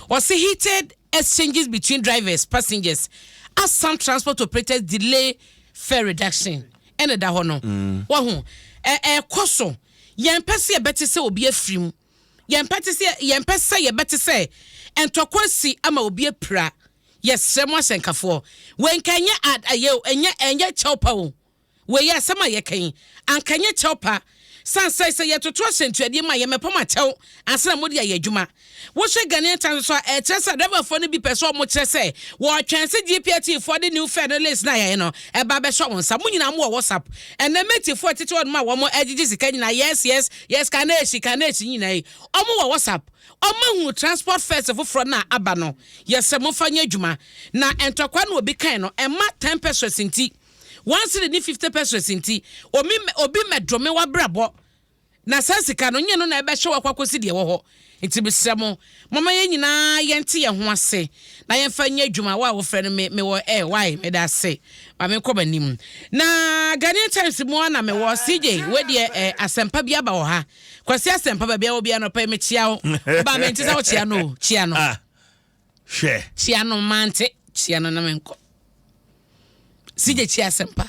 or see heated exchanges between drivers, passengers, as some transport operators delay fare reduction. And da hono. Wahu. Koso. Yempese better say obi afrim. Yempese ye better say. And tokwasi ama obi pra. Yes, someone senkafo. When kanya at ayo enya chopa. We ya sama ye kan. An kanya chopa. San say ye to trust to ma ye mepoma chew ansa modi ye adwuma wo hwe Ghanaian Times so e chese driver for no bi person mo kire say wo twense GPT for the new federalist na ye no e ba be show wonsa munyina mo WhatsApp and the mate for tete won ma wo mo agigi sika nyina yes kaneshi nyina yi omo wo WhatsApp omo hu transport fares for na aba no yes mo fanya adwuma na entokwa na obi kan no e ma 10 pesos nti once the 50 pesos inti obi medrome wa brabo na sasika no nye no na ebe hwe kwakosi de wo ho nti bisemo mama ye nyina ye nte ye ho ase na ye mfa nya adwuma wa wo frɛ no me wo why me da se ba me kobanim na Ghanaian Times mo na me wo CJ we de asempa bia ba wo ha kwasi asempa ba bia wo bia no pa me chia wo ba me nti sa wo chia no hwe chia no mante chia no na me nko CJ chia sempa.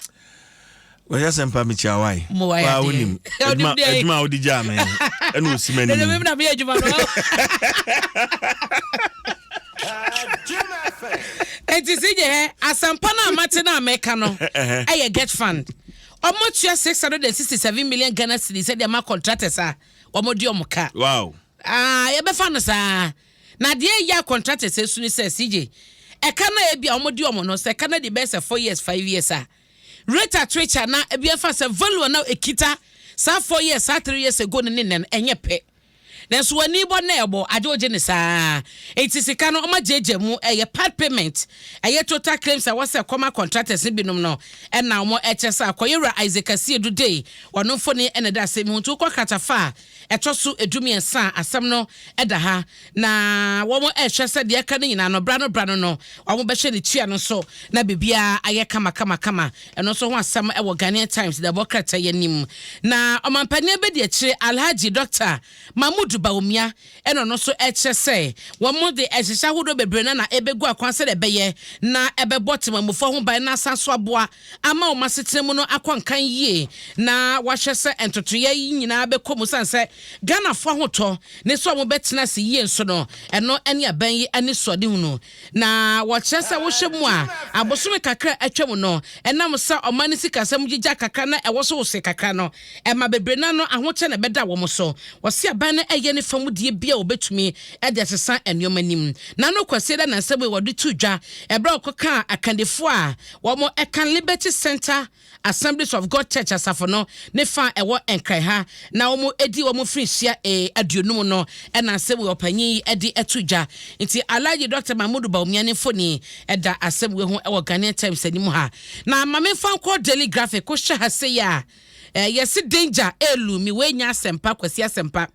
We ya sempa mi chia why? Wa wonim. Eduma odi jam en. Enu osimani. Ne me na me eduma no. Enti CJ asempa na mate na America no. Aye get fund. Omo tua 667 million Ghana cedis said the contractors are omo di omo ka. Wow. Ye be fa no sa. Na de ya contractors esu ni say CJ Ekana ebi omodi omo no se kana the best 4 years 5 years rate at which na ebi afa se value na ekita sa 4 years sa 3 years ago ne enye pe nanso wani bo na ebo ajoje ne saa etisika no oma jeje mu eye part payment eye total claims was comma contractors binom no na omo echesa akoyera Isaac Asiedu day wono fo ne ene da se mu ntu ko katafa etoso edumiensa asem no eda ha na womo ehwese de aka ne nyina no brano no womo be hwe ne tua no so na bibia aye kama eno so ho asem e wo Ghanaian Times da bokrata yanim na omampane be de akire Alhaji Dr. Mahmoud Baumia eno no so ehwese womo de ehwehya hodo bebre na ebegu akwanse de beye na ebebotema mufo ho ban na sanso aboa ama o masetremu no akwankan yie na wahwese entotoye nyina be komu sanse Ghana fo hoto ne so mo betena se yie nso no eno ene aban yi ane sode hunu na wahwese wo hwemu a abosome kakra atwam no enam sa omani sikasam gigya kakra na ewo so wose kakra no ema bebre na no ahoche na beda wo mo so wose aban na eye ne famudie bia obetumi e de sesa enyomanim na no kwase da na nsebe wo de tudwa ebra okoka akandefo a wo mo ekan Liberty Center Assemblies of God Church asafo no ne fa ewo enkrai ha na wo mo edi wo mo frisia aduonum no e na nsebe opanyi edi etudwa nti Alhaji Dr. Mahmoud Baumia ne foni eda asebwe ho ewo Ghanaian Times anim ha na mame fa ko daily graphic ko hye ha se ya yes danger elu mi we nya asempa kwasi asempa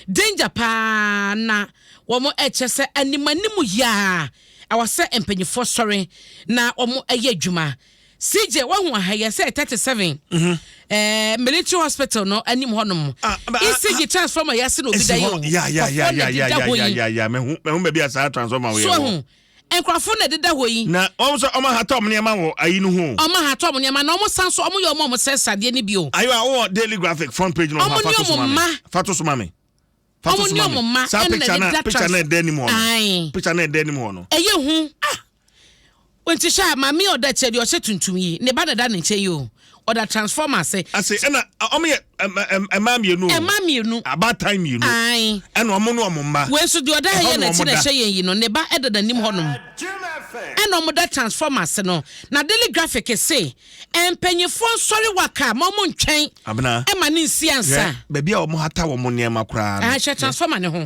danger pa na wo mo echese animanimu ya awase empanyifo sori na wo mo eye adwuma CJ wahu ha yes 37 military hospital no anim honom ECG transformer yase no bida yo ya me be asa transformer we so enkrafo na deda hoyi na omso oma hatom ne ma wo ayi no ho oma hatom ne ma na omo sanso omo yo omo sesade ne bio ayo a daily graphic front page no fato so mame sa picture na deni mo no eye hu wenti sha mame oda chedi o se tuntum yi ne ba da ne che yo oda transformer say ase na omo ye emamienu about time you know ena omo no omo mba we so de oda ye na ti na hye yi no ne ba edada nim honom ena omo da transformer se no na daily graphic say empanyefo sori waka ma omo ntwen ema ne nsiansa ba bia omo hata wo mo niema kra na hye transformer ne ho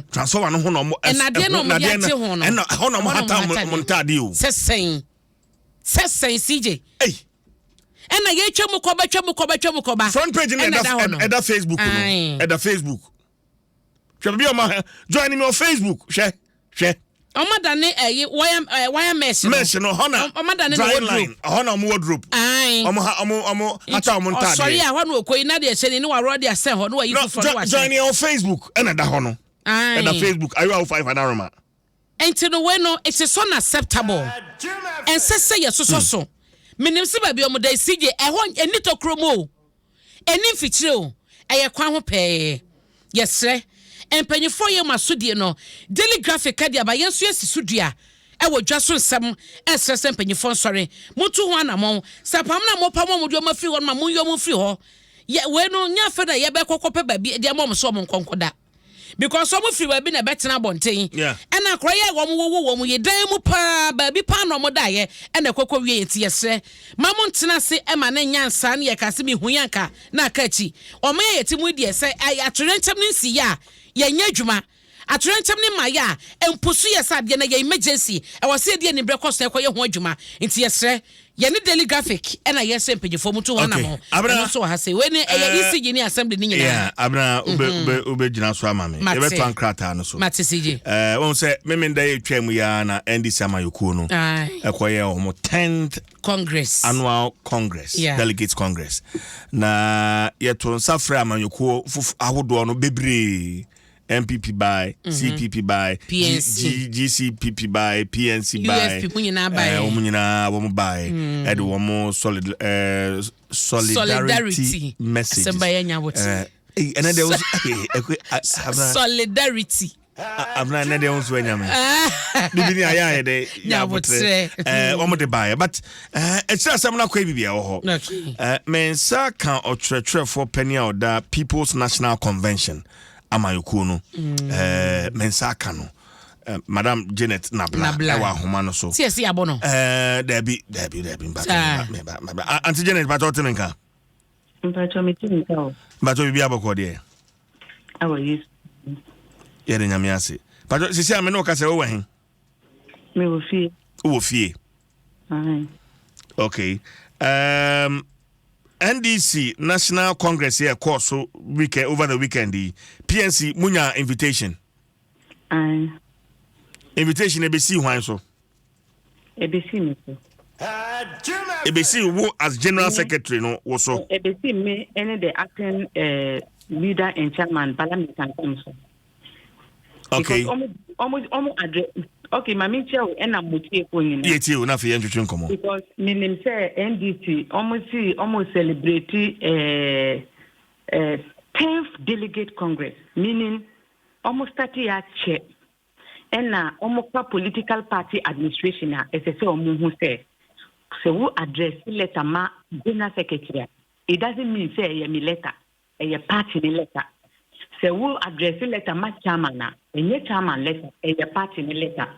no omo na de no omo ya te ho no ena hono omo hata mo ntade o sesen CJ ena ye twemu koba front page na eda Facebook no eda Facebook twabia ma join me on Facebook hwe omada ne wire mesh no hona omada ne wardrobe hona mo wardrobe omo hata omo ntade sorry a hona okoi na de hye ne wa road ya sen ho no wa yifu for wa join me on Facebook ena da hono eda Facebook ayo 5 anaroma enti no we no it is unacceptable and say yes so menim se ba bi omo da CJ ehon eni tokromo eni mfichire o eye kwan ho pe yesre empanyefo ye masodie no daily graphic ka dia ba yenso yesisudua ewo Dwaso Nsem esrese empanyefo nsore mutu ho anamon sapam na mopam mo de ma fi ho ma munyo mo fi ho ye we no nya fe da ye be kokope ba bi de mom so mo nkonkoda because some free ba bi na betena bonten and akroye wo ye dan mu pa ba bi pa no mo da ye and ekokọ wie enti yesre mamo ntena se e ma na nyansa na ye kase mi huyanka na akachi o ma ye ti mu die se atorentem ni si ya ye nya dwuma atorentem ni ma ya emposu ye sa de na ye emergency e wo se de ni breakfast e koye ho adwuma enti yesre ye ni daily graphic e na ye se mpejefo mutu ho na mo no so ha se we ni e ECG ni assembly ni nyina abna ube gina so ama me e be to ankrata no so CJ won se memenda ye twam ya na NDC amayokuo no e koye o mo 10th Congress annual Congress Delegates Congress na ye to nsafra amayokuo ahodo no bebre MPP by CPP by PNC GCPP by PNC by UFP munyina by munyina wo by e de wo solidarity message sembayanya wote and there was solidarity abna na de onso anyame bibini aya de ya wote wo de by but it's asem na kwa bibia wo ho mensa kan otwetwe for penia oda People's National Convention amayokuo no mensaka no Madam Janet Nabla ewa homa no so si abono debi Auntie Janet bato temenka mpacho metinka o bato bibi aboko de awo yes ye de nyame ase bato sisi ame no ka se wo hen me wo fie okay NDC National Congress here course so weekend over the weekend PNC munya invitation invitation ebesi hwan so ebesi me so ebesi wo as general secretary no wo so ebesi me and the acting leader and chairman parliament and council okay almost address okay mami cheo ena mutie ko nyina yeti o na fe yentwetwe nkomo because minim say NDC almost celebrate 10th delegate congress meaning almost 30 year chair ena almost political party administration a ese omu say so we address letter ma general secretary it doesn't mean say ye me letter a party letter so we address letter ma chairman na enye chairman letter a party letter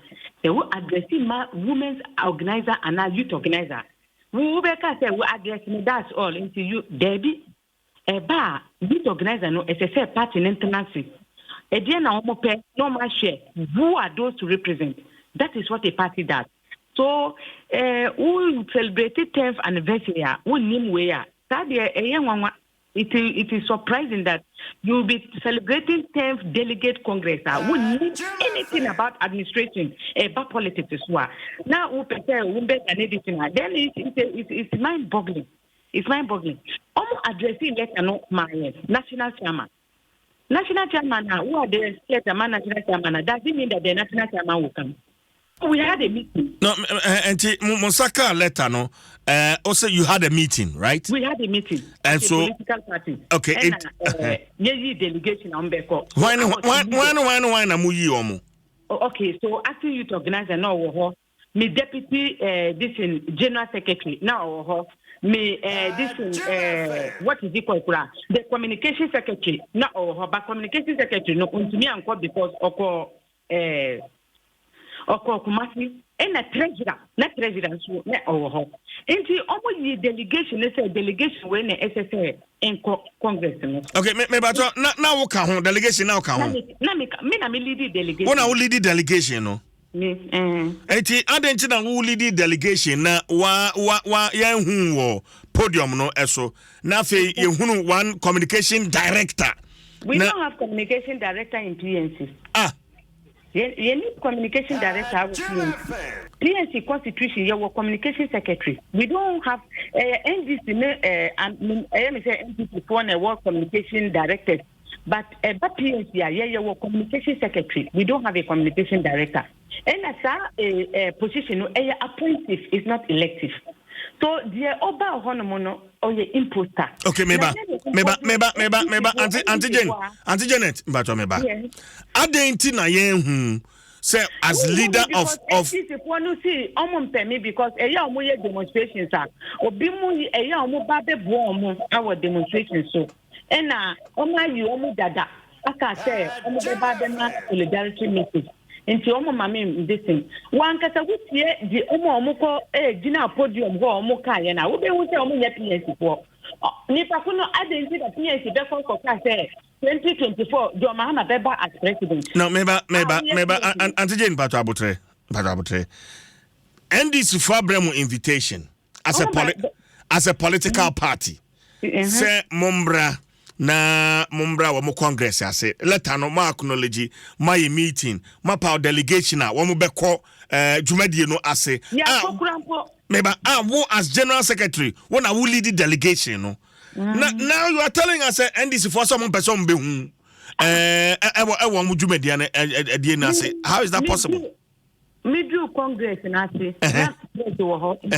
so we address ma women's organizer and youth organizer we be ka say we address me that's all into you debi eba youth organizer no ese party international e dey na omo pe no ma share who are those to represent that is what a party does so we celebrate 10th anniversary we nim we ya that dey it is surprising that you'll be celebrating 10th delegate congress we need anything about administration about politics as well now we prepare we be an editing then it's mind boggling addressing letter no my national chairman who are the letter man national chairman doesn't mean that the national chairman will come. We had a meeting. No, Monsaka letter no. Also, you had a meeting, right? We had a meeting. And so, political party. Okay. Delegation on Beko. Why na muyi omo? Okay, so acting youth organizer now, me deputy this in general secretary now, me this in what is it called? The communication secretary now, but communication secretary no to me uncle because Kumasi and a treasurer so na owo enti omo yi delegation say delegation when SSA in congress no okay me bato na wo ka ho delegation na wo ka ho na me lead delegation wona wo lead delegation no me enti adenti na wo lead delegation na wa yan hu wo podium no eso na fe ye hunu one communication director we don't have communication director in PNC you need communication director PNC constitution your communication secretary we don't have NDC NDC for a work communication director but PNC your communication secretary we don't have a communication director And as a position, appointive is not elective. So the Oba Honomono or the imposter. Okay, meba, Auntie Janet, but meba. Adenti na yen say as leader of if one see me because a demonstrations are obimu babe bomb our demonstrations so and you dada aka say solidarity meeting nti mame this thing one kasa wutie di ko gina podium ho ka na wo be wu say nya PNC for nipa kuno adenti da PNC be for ka say 2024 John Mahama beba as president. No, meba Auntie Jane Pato Abutre. NDC for Bremo invitation as a political party. Say Mumbra wa mo congress ase letter no ma acknowledge my meeting ma power delegation a wo mo beko dwumadie no ase. Meba wo as general secretary wo na wo lead the delegation no. Now you are telling us NDC for some person be hu how is that possible? Me do congress na say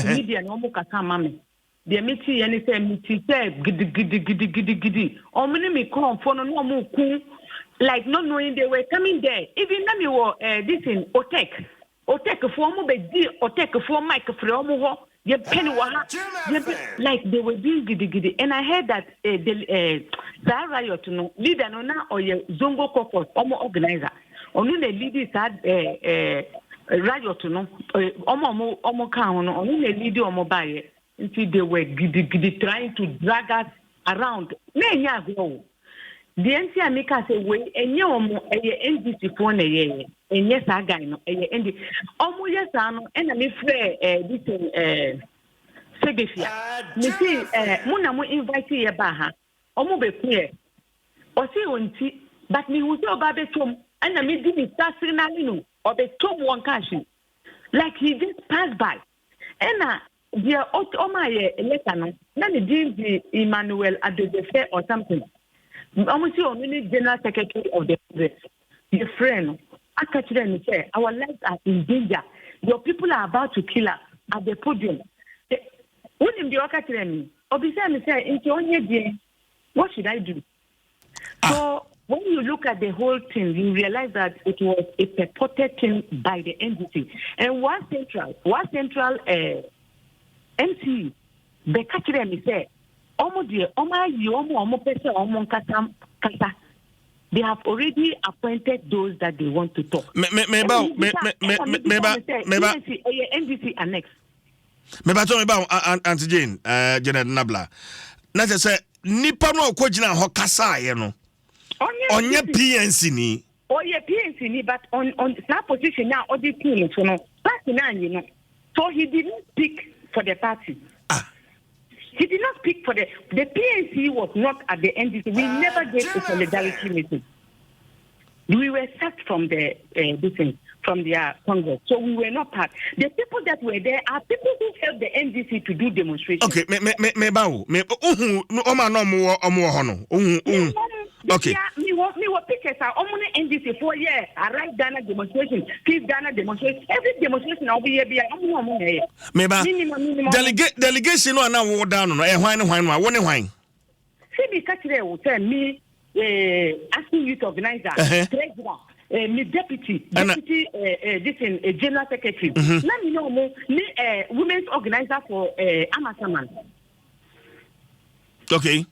media no mo kaka mame the meeting any say meeting say gidi omni me come for no mo ku like not knowing they were coming there even na me wo this in otek for mo be di otek for mic for mo ho like they were doing gidi and I heard that the riot no leader no na or zongo caucus organizer onu na lead that riot no omo kan no onu na lead omo baye until they were gidi trying to drag us around na nya go the NC America say we enye omo NDC for na ye enye sa guy no NDC omo yes ano na me frɛ this Segefia me see muna mo invite ye ba ha omo be clear o say onti but me who say oba be tom na me di me start signaling no or be tom one cash like he just passed by na the omaye letter no na me di Emmanuel Adodefe or something almost only general secretary of the Congress. Your friend, I say our lives are in danger. Your people are about to kill us at the podium. When in the Okatemi, obviously, say, what should I do? So when you look at the whole thing, you realize that it was a purported thing by the NDC. And one central MC, the Katiremi say, they have already appointed those that they want to talk. NDC annex. Auntie Jane, Janet Nabla. Na say nipa no kwagina ho kasa ye no. Onye PNC ni. Oye PNC ni but on that position now all the team so no. Party na you know. So he didn't speak for the party. He did not speak for the PNC was not at the NDC. We never gave a solidarity meeting. We were sacked from the from their Congress, so we were not part. The people that were there are people who helped the NDC to do demonstrations. Okay, Okay. Me what pictures are only NDC 4 years. I write Ghana demonstration, please Ghana demonstration. Every demonstration I'll be here. Delegation no na wo down no. Why? See me catch there will tell me asking youth organizer, treasurer, me deputy, this in a general secretary. Let me know me women's organizer for Amasaman. Okay.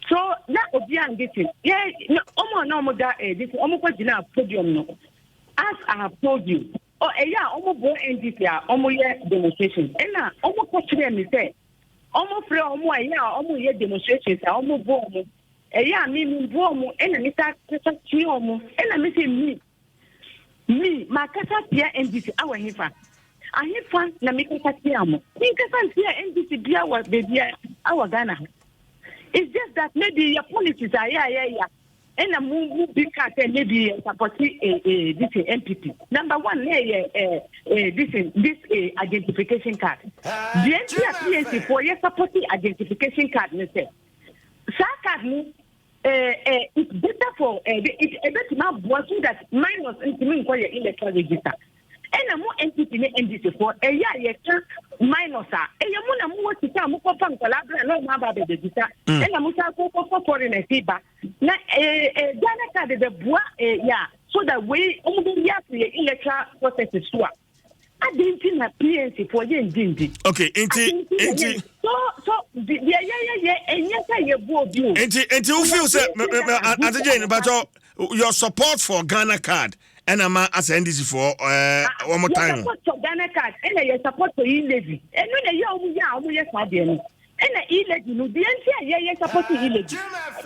So that Obian getting no that this almost podium no. As I have told you, almost go NDC demonstration. And now almost me say almost free almost demonstrations almost go me go and me start and me say me my kasa tia NDC our hifa. I hear fan na me kasa tia mo. Me kasa tia NDC bia wa baby our Ghana. It's just that maybe your politics are and a move big cat and maybe support this MPP. Number one, this identification card. The PNC for your supporting identification card, Mr. Card it's better for it's not so that minus in electoral register. And a more entity in NDC for a year minus a yamuna more to come for collaborate no maba the register and a musa for foreign feedback. Na Ghana card the bois so that we only have the electoral process is swap. I didn't think a PNC for yen dindi. Okay, so the and yes I board you. Who feels that Jane, but your support for Ghana card and I'm as NDC for one more time. Support for Ghana card and your support for e-levy. And when you and the e-levy, no, the NC support to e-levy.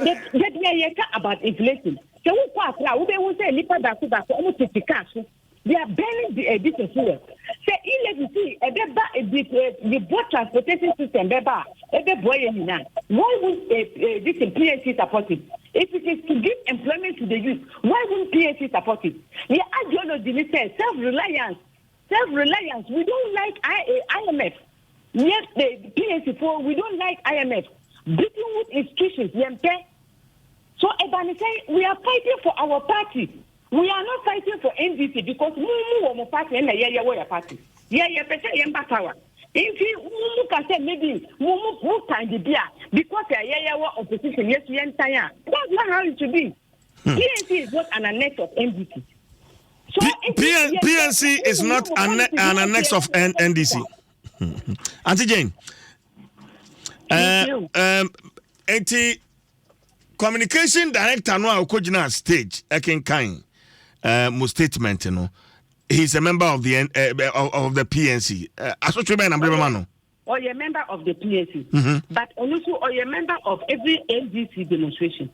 Get me about inflation. So we pass now, we will say Nipa Baku almost 50 cash. They are banning the business here. Say e-levy, the boat transportation system, every boy in now. Why would this PNC support it? If it is to give employment to the youth, why wouldn't PNC support it? The ideology says self-reliance. Self-reliance. We don't like IMF. Yes, the PNC for we don't like IMF. Beating with institutions, so Ebani say we are fighting for our party. We are not fighting for NDC because we party and a party. Better if you can say maybe more time the beer because opposition, yes, we entire. That's not how it should be. PNC is not an annex of NDC. So PNC is not an annex of NDC. Auntie Jane, communication director no akojina stage ekenkan mo statement no. He's a member of the PNC. Or a member of the PNC, but also or a member of every NDC demonstration.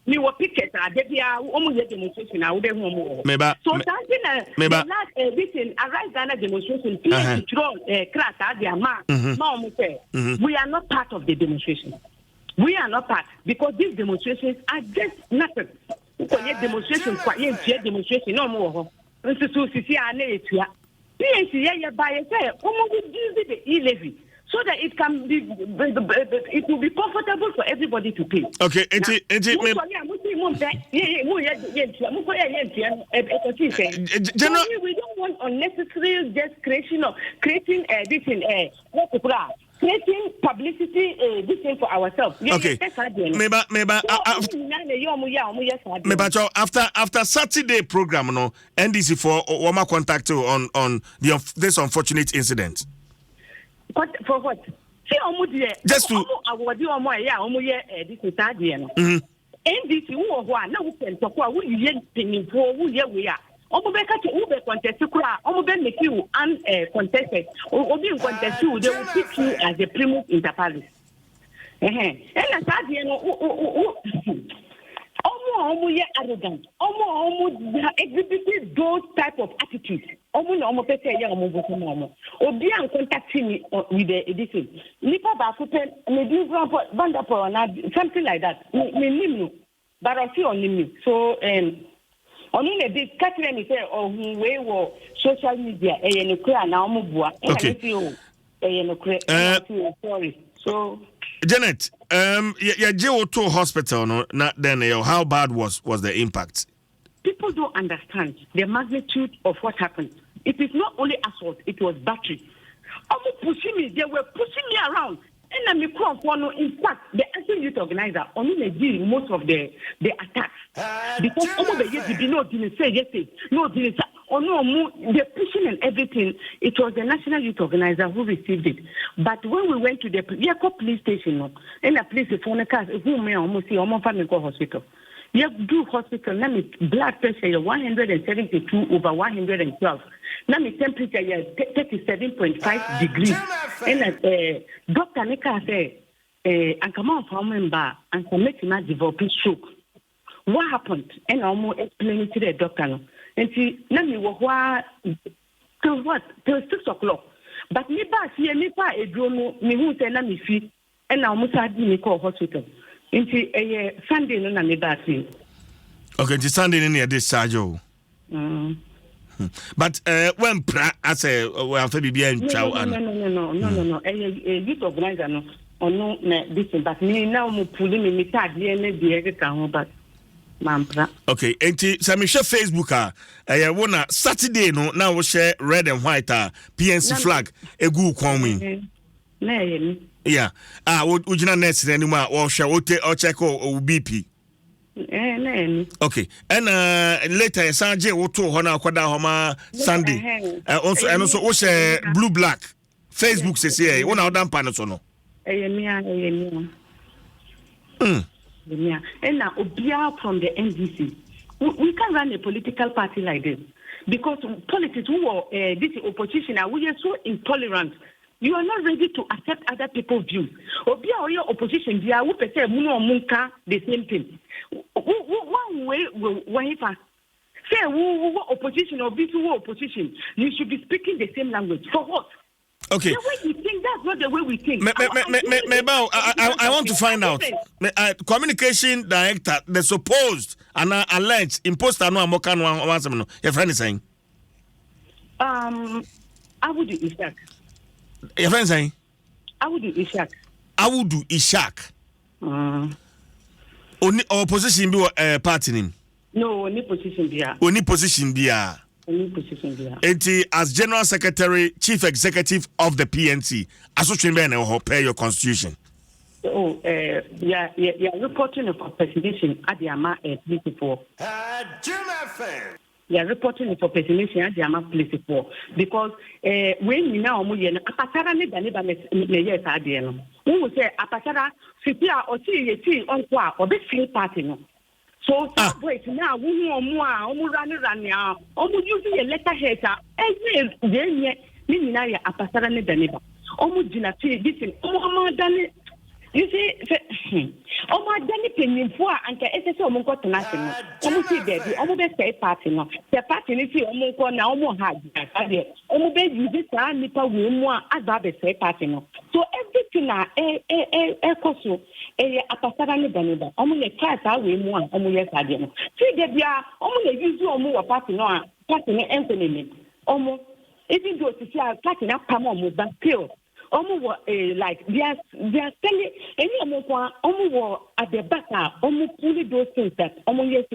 We were pickets at the demonstration. I would have so something the last recent Arise Ghana demonstration, PNC draw crack at their mark. We are not part of the demonstration. We are not part because these demonstrations are just nothing. Demonstration, demonstration, no more. PNC by the e-levy so that it can be it will be comfortable for everybody to pay. Okay, General, we don't want unnecessary just creating this in creating publicity this thing for ourselves. Okay. After Saturday program, no NDC for Wama contact on this unfortunate incident. But for what? Just to this is NDC who are now we can talk about who you who we are. Ube contest make you uncontested. Obi contest you, they will pick you as a primus inter pares. And as arrogant. Exhibited those type of attitudes. Obi contacting me with the edition. Nipa Bafupen, maybe something like that. But I feel on me. So only this Catherine is we were social media sorry. So Janet, to hospital no not then how bad was the impact? People don't understand the magnitude of what happened. It is not only assault, it was battery. They were pushing me around. And in fact, the actual youth organizer only did most of the attacks. Because the pushing and everything, it was the national youth organizer who received it. But when we went to the police station, and the police phone cars, who may almost see hospital. You do hospital, now blood pressure 172 over 112. Now temperature 37.5 degrees. And Dr. Nika said, and come on from member and make him develop stroke. What happened? And I'm more explaining to the doctor. And see, now me was till what? Till 6 o'clock. But me back here, me pa a drone, me who say na me feet, and I almost had me call hospital. Into a Sunday, no, na me back here. Okay, the Sunday in here, this Sajo. But when I say, well, maybe be in chow. No. A youth organizer, no. no this but me now mo pulling me tag me be can but mampra. Okay, enti so me share Facebook wona Saturday no now we share red and white PNC flag egu kwan mi. Na ye yeah ujina next anymore or share o check o BP. Okay, and later Sanjay woto ho na akwada ho ma Sunday. Also and also we share blue black Facebook says here wona odan pa no so no. Yeah. And now Obia from the NDC. We can run a political party like this because politics who are this opposition we are so intolerant. You are not ready to accept other people's views. Obia or your opposition, they are who say munka the same thing. One way when say who opposition or this who opposition, you should be speaking the same language. For what? Okay. The way you think, that's not the way we think. I want to find out. Communication director, the supposed and alleged imposter no amoka no answer no. Your friend is saying. Awudu Ishak. Your friend saying. Awudu Ishak. Only opposition be party name. No, only position bia. Only position bia. As General Secretary, Chief Executive of the PNC, per your constitution. Oh, yeah, reporting for presentation at the AMA principle. Yeah, reporting for presentation at the AMA principle because when we now apatara ne dane me yes adieno. We will say apatara fipia or see on kwa or be free party no. So wait now, we run now. Using a letterhead. Every year, apasara ne daniba. Jina this dani. You see, dani penny for and SSO got to national. See baby, be say party no. The party is now hard. Be use it nipa we more as say party no. So everything koso. Apasara ne daniba. Le class we more yes adiano. See the bia use party no party ne enkonomi. Even though to see party na pam but still like they are telling any at the back pull those things that yes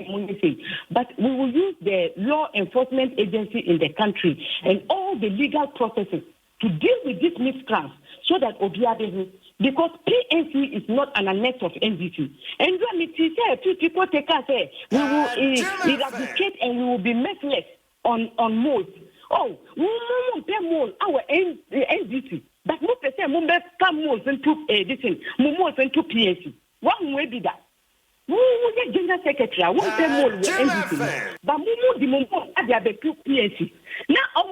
but we will use the law enforcement agency in the country and all the legal processes to deal with this miscreants so that Obiade because PNC is not an annex of NDC. And when it is two people take us we will eradicate and we will be merciless on modes. Oh, we won't pay more our NDC. But most of them will come more into this thing, more into PNC. One way be that. Who is general secretary? I won't pay more NDC. But more the moment at the PNC. Now,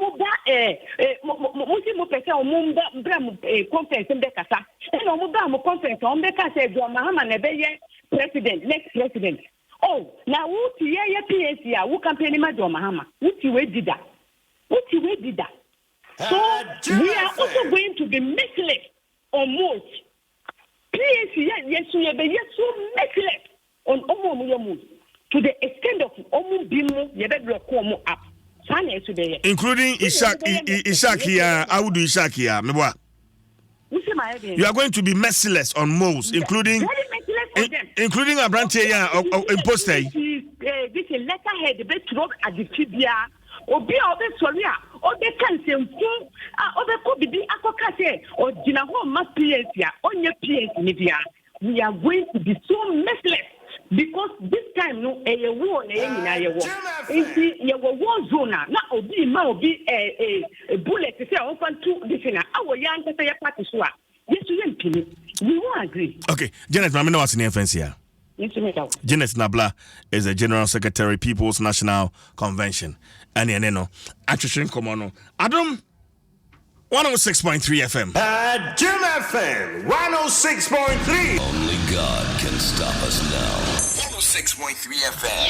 conference in Bekasa. And conference on Bekasa, Mahama Nebeye, president, next president. Oh, now who PNC, who campaign Mahama? Who did that? So we are also going to be merciless on most. PNC, yes, we are so merciless on Omo to the extent of Omo Bimo, Yabed up. Including Ishak here, I would do Ishak here. You are going to be merciless on most, including a branch here imposter. This is letterhead, the best rock at the Tibia. Obi obe soria obe kanse mfu obe ko bibi akoka se o gina ho ma PNC a onye PNC ni bia we are going to be so merciless because this time no war na nyina ye war enti ye war zone na obi ma obi bullet se o fan to this na awo ya nkata ye party so a yesu ye mpini we won't agree. Okay, Janet Mamino was in the offense here. Janet Nabla is the General Secretary, People's National Convention. And no, Attrition Komono. Adom 106.3 FM. Jim FM 106.3. Only God can stop us now. 106.3 FM.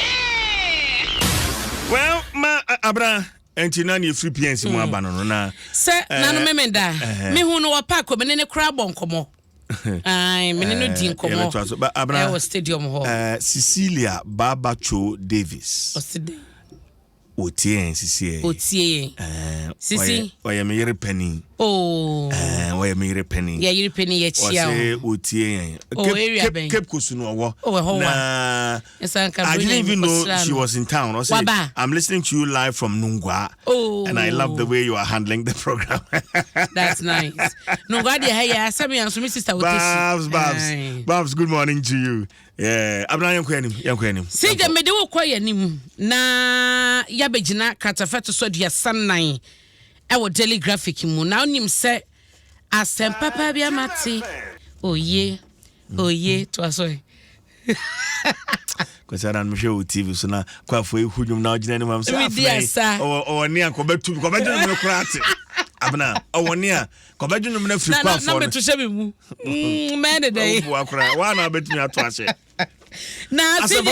Yeah! Well, ma Abra. Entinani free PNC mo abano na. Se nanu memenda. Me hu no wapa ko me ne kra bonkomo. Ai me no din komo. Abra was stadium ho. Cecilia Babacho Davis. Oside. Otie sisi. Otie. Sisi. Oye me yere penny. Oh. Oye me yere penny. Yeah, yere penny ye chia. Otie. Cape Kusunu owo. Na. I didn't even know she was in town. I'm listening to you live from Nungwa. Oh. And I love the way you are handling the program. That's nice. Nungwa de hey, Sammy and my sister Babs, good morning to you. Yeah, abna yankwenim. See the me de wo kwaye nim na ya begina katafeto so dua sannan e wo daily graphic mu na onim se asem papa bia mate oye to so Kwesa na mhwe TV so na kwafo ehudwum na ogina ni mam se afai o ni akobetu no kurate abna o ni a kobedu no na free kwafo na beto hye mu mene dey wa na betumi ato ahye na asem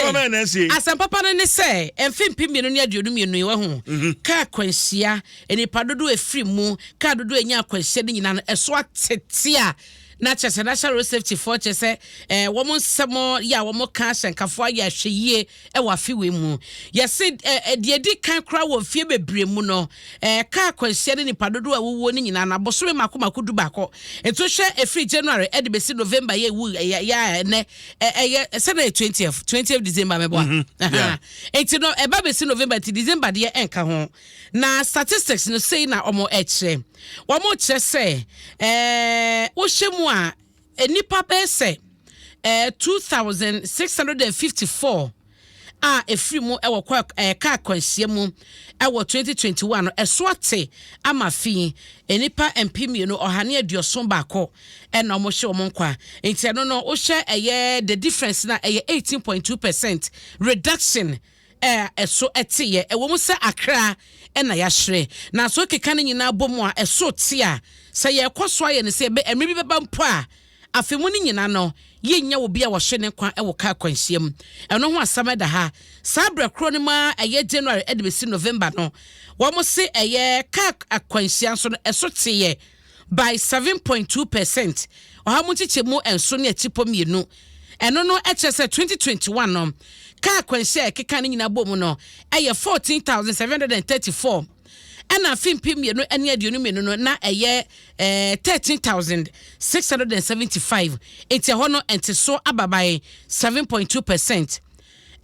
papa no ne se emfimpi mienu ne aduonu mienu ye ho ka kwansia enipa dodo efiri mu ka dodo enya kwansia ne nyina no eso atete a na chese national safety for chese womo nsemo ya womo ka senkafo ya hweyie e wa fiwe mu yesi de edi kan kra wo fie bebre mu no ka kwansia ne nipa dodo a wowo ne nyina na bosome makomako du bako eto hwe efiri January e de besi November ye wu ya ne Saturday 20th December mebo eti no e ba besi November ti December de enka ho na statistics no say na omo eche womo chese wo hwemu a enipa bese 2654 a efiri mu ewo ka kwanhye mu ewo 2021 esoate amafi enipa MP no ohane aduoson bako ena omo hye omo nkwa enti no no wo hye the difference na 18.2% reduction eso etiye ewo mu se akra ena ya hye na so keka ne nyina bomu a eso tia se ye kwaso aye ne se be emri beba mpo a afemu ni nyina no yenya obi a wo hye ne kwa ewo ka kwanhyiam eno ho asama da ha sabra kro ne ma January edebesi November no wo mo se ka akwanhyia so no eso tiye by 7.2% oha mu tichemu enso ne atipo mienu eno no echese 2021 no ka kwanhyia keka ne nyina bom no 14,734 ana fimpi mienu ene aduonu mienu no na 13,675 enti ho no enti so ababaye 7.2%.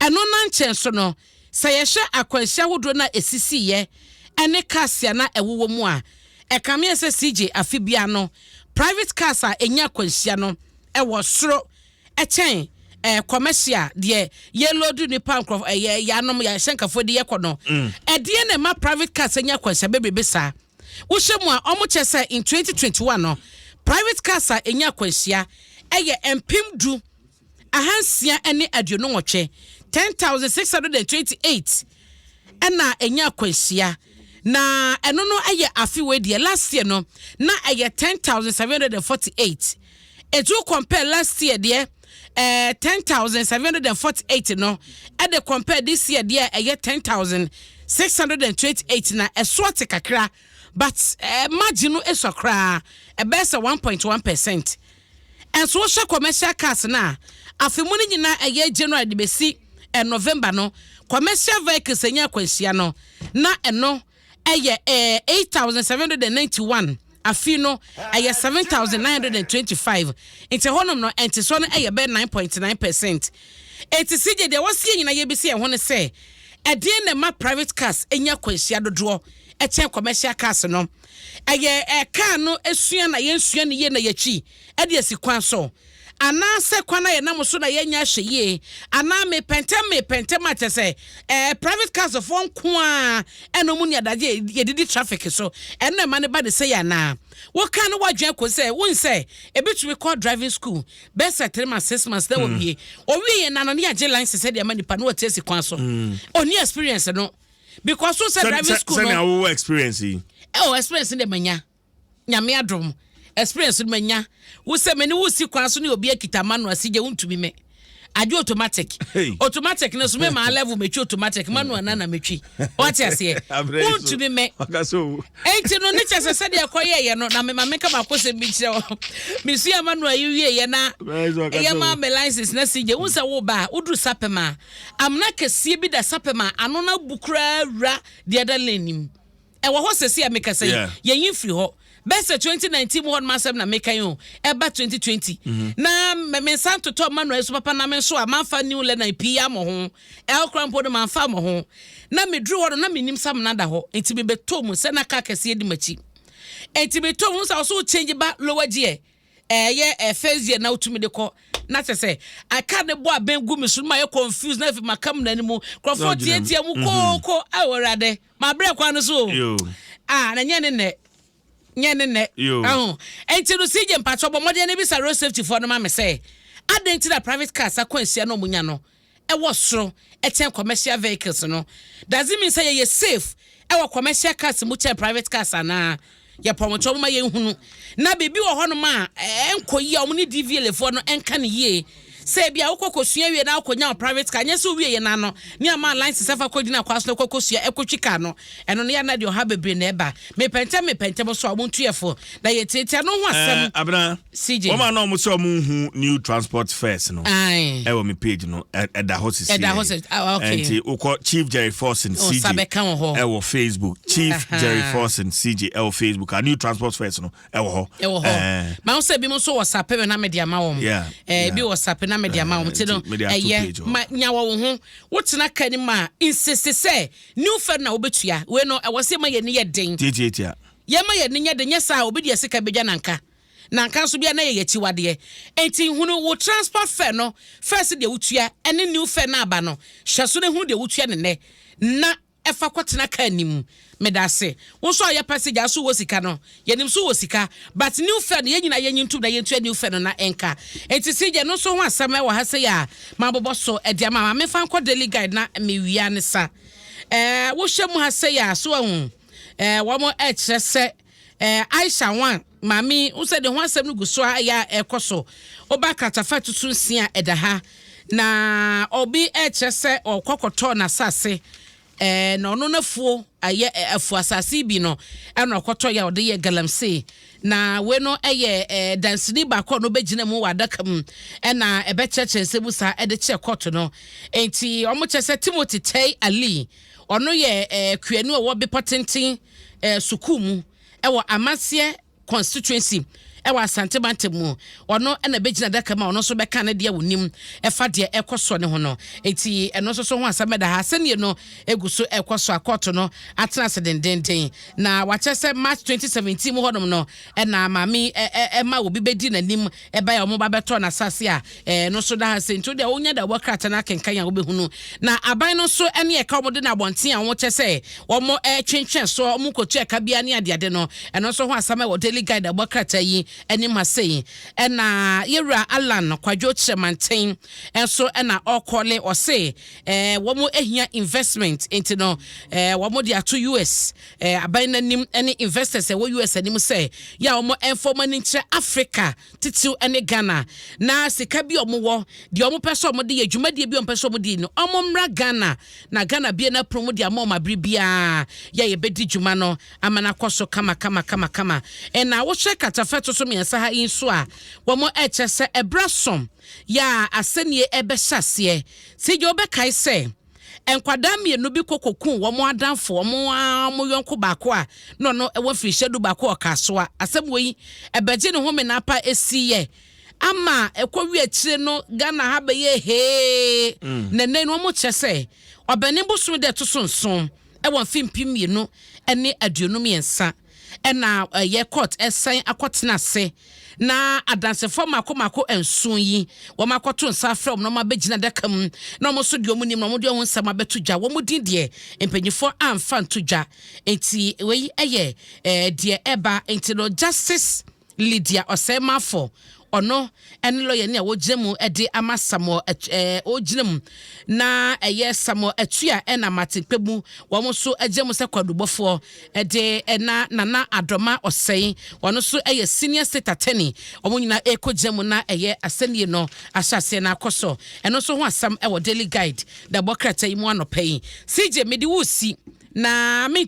Eno na nchenso no sayehwe akwanhya hodo na esisiye ene kasia na ewowo mu a ekame ese CJ afibia no private cars a enya akwanhya no ewo soro echen commercial de yellow do ni pankrof yanom ya hyenkafo de yekono de na ma private cars enya akwanhya bebebesa wo hwemu a omo chese in 2021 no private cars a enya akwanhya empimdu ahansia ene aduonu nwotwe 10,628 ena enya akwanhya na eno no afiwe de last year no na 10,748 eju compare last year de 10,748 no and the compare this year there 10,628 na eswate kakra but margin no esokra e best 1.1%. And so sha commercial cars na afemu ni nyina January de besi November no commercial vehicles enya kwanhia no na eno 8,791 afino 7,925 into honum no enti so no be 9.9%. Eti CJ de wosie nyina ye besi ho ne se ede na ma private cars enya kwanhia dodo eche commercial cars no car no esua na yensua ne ye na yachi ede asikwan so ana se kwana ye nam so na yenya hweye ana me pentem atese private cars of one kwa eno mu ni adaje ye didi traffic so eno ma ne ba de say ana wo kan wadwen ko say won say ebitumi call driving school best 3 months 6 months that will be owie na no ne age license say de ma nipa no otesi kwan so oni experience no because so say driving school no say na wo experience experience de manya nyame adom experience manya wo se meni wo si kwan so ne obi akita manu asije wuntumi me adu automatic automatic no so me ma level metwi automatic manual na metwi what you say want to be me akaso enti no ne chese se de akoye ye no na me ma meka ba kose bi kire me sua manual yiwie ye na ye ma me license na sije unsa wo ba udru sapema amna kese bi da sapema ano na bukura ra de other lane e wo ho sese ya meka say ye yin free ho best 2019 one masem na meka yo eba 2020 na me santo to manuel so papa na me so amanfa new le na pia mo ho el crampo no manfa mo ho na me dru ho na me nim sam na da ho enti me beto mu se na ka kase di machi enti me to mu so change ba lower gear ye first year na utumi de ko na say I can't bo abengu me so ma ye confused na fi makam na ni mu crofo tie mu ko aworade ma bre kwa no so na nyene ne enti no sije mpacho bo modern bi sa road safety for no ma me say adenti da private cars akwansia no munya no e wo soro e ten commercial vehicles no does it mean say you safe e wo commercial cars mu ten private cars na ya promoto ma ye hunu na bibi wo ho no ma enkoyi a omni DVL for no enka ne ye say bia ukokosua wie na akonya private car nyese wie ye na no ne ama license safa kodi na kwaso kokosua ekotwika no eno ne ya na de o ha bebre na eba me pente bo so amontuyefo na ye tete no ho asem abna CJ o ma no mo so mo hu new transport first no e wo me page no e da host okay and uko Chief Jerry Forson CJ e wo Facebook Chief Jerry Forson CJ e wo Facebook a new transport first no e wo ho ma o se bi mo so WhatsApp na media ma wo bi WhatsApp na media ma wo tino ma nyawo wo ho wotena kani ma insist say new fed na obetua we no e wo se ma ye ne ye den tietia ye ma ye ne ye den yesa obi de sika bedwa nanka so bia na ye yachiwade enti hunu wo transport fare no first de wotua ene new fare na aba no hyeso ne hunu de wotua ne na efa kwotena kanimu medase wo so ya passage aso wo sika no yenim so wo sika but new fare ye nyina ye nyintu na ye ntua new fare no na enka enti sije no so ho asam e wo ha se ya mabobo so e dia ma me fa nko daily guide na me wia ne sa wo hwemu ha se ya so hu wo mo e kire se Aisha wan mami wo se de ho asam no guso ya ekoso oba katafa tutun sia edaha na obi e kire se okokoto na sase no no nafuo aye afu asase bi no eno okoto ya ode ye galamse na we no eye dansini ba ko no begina mu wadaka mu na ebe cheche sebusa ede che koto no enti omo chese Timothy Tay Ali ono ye kuanu wo be potentin sukumu ewo Amasie constituency ewa Asante Bantemu ono na begina daka ma ono so beka ne de wonim efa de ekoso ne ho no enti eno so ho asameda ha sene no eguso ekoso akoto no atena sedendenden na wachese March 2017 mu hodom no na mami ma obi bedi nanim eba ya omo ba beto na sase a no so da ha sento de onya da wakrata na kenkan ya obehunu na aban no so ene e ka omo de na bonten a wo chese omo twenchen so omo kotu e ka bia ne ade no eno so ho asama wo daily guide da wakrata yi eni masei ena yewra Alan kwadwo chemanten enso ena okole ose wo mo ehia investment into no wo mo dia to US aban nanim eni investors wo US anim say ya wo mo informal nche Africa titiu eni Ghana na sika bi omo wo de omo pese omo de adwumade bi omo pese omo de no omo mra Ghana na Ghana bi na promo de amo mabri bia ya ye bedi dwuma no amana koso kama ena wo hwe katafeto so miensa ha inso a wo mo echese ebrasom ya asenie ebehase se je obekai se enkwada mienu bi kokokun wo mo adanfo wo mo yonko baako a no e wo firi shedu baako okaso a asem woyi ebeje ne ho me na pa esiye ama ekwowi akire no Ghana ha be ye he nene no mo chese obani boso de to sonson e wo mfimpi mienu ene aduonum yensa ena ye court esen akotena se na adansefo mako ensun yi wo makoto nsa from no mabegina dakam na mo so de omunim no mo de ho nsama betudwa wo mo din de empanyifo amfa ntudwa enti we eye de eba enti no justice Lydia Osemafo ono ene lawyer ne a wogemu de ama Samuel oginem na eye Samuel atua ena matikpebu wo mo so agemu se kwadubofo de ena nana adoma osei wono so eye senior state attorney omunyina ekogemu na eye asenie no asase na akoso eno so ho asam e wo daily guide da bokrata yi mu anopai CJ medi wusi na me